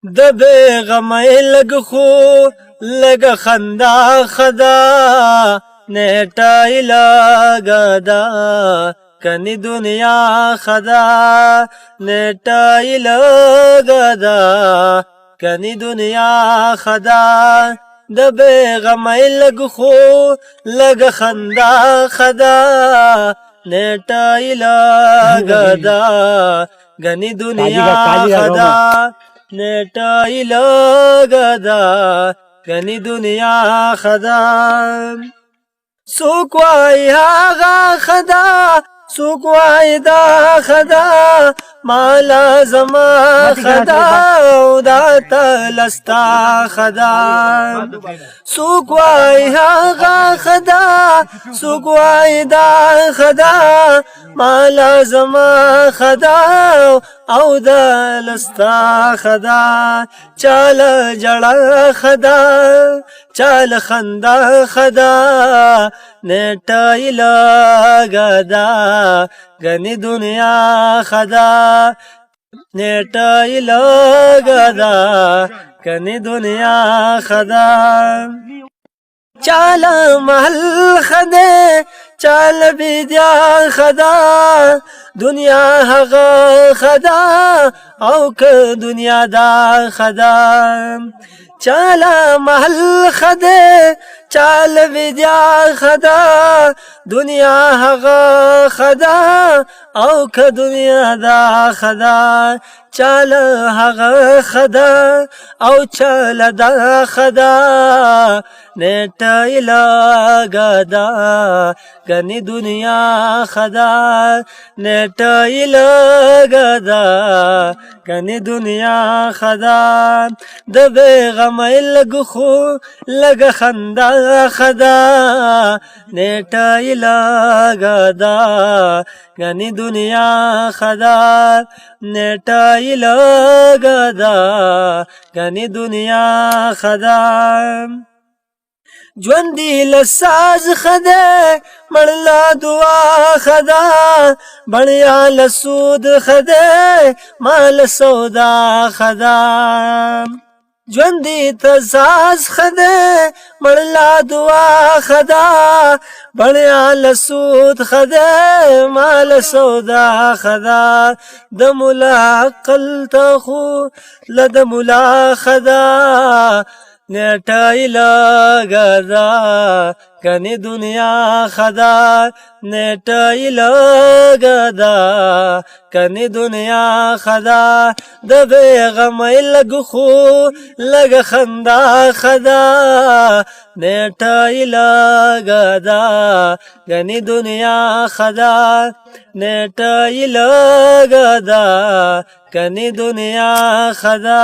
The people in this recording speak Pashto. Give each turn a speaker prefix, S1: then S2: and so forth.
S1: د بېغمۍ لږ خو لږ خندا ښه ده نیټه یې لږه ده کني دنیا ښه ده نیټه یې لږه ده کني دنیا ښه ده د بېغمۍ لږ خو لږ خندا ښه ده نیټه یې لږه ده کني دنیا ښه ده نیټه یې لږه ده کني دنیا ښه ده څوک وایي هغه ښه ده څوک وایي دا ښه ده ماله زما ښه ده او دا تله ستا ښه ده څوک وایي هغه ښه ده څوک وایي دا ښه ده ماله زما ښه ده او دا لستا ښه ده چاله ژړا ښه ده چاله خندا ښه ده نیټه یې لږه ده ګنې دنیا ښه ده نیټه یې لږه ده ګنې دنیا ښه ده چاله محل ښه دی چاله بیدیا ښه ده دنیا هغه ښه ده او که دنیا دا ښه ده چاله محل ښه دی چاله بیدیا ښه ده دنیا هغه ښه ده او که دنیا دا ښه ده چاله هغه ښه ده او چاله دا ښه ده نیټه یې لږه ده کني دنیا ښه ده نیټه یې لږه ده کني دنیا ښه ده د بېغمۍ لږ خو لږه خندا ښه ده نیټه یې لږه ده کني دنیا ښه ده نیټه یې لږه ده کني دنیا ښه ده ژوندي له ساز ښه دی مړ له دعا ښه ده بړیا له سود ښه دی مال سودا ښه ده ژوندي ته ساز ښه دی مړ له دعا ښه ده بړیا له سود ښه دی مال سودا ښه ده د ملا عقل ته خو له د ملا ښه ده نیټه یې لږه ده کني دنیا ښه ده نیټه یې لږه ده کني دنیا ښه ده د بېغمۍ لږ خو لږه خندا ښه ده نیټه یې لږه ده کني دنیا ښه ده نیټه یې لږه ده کني دنیا ښه ده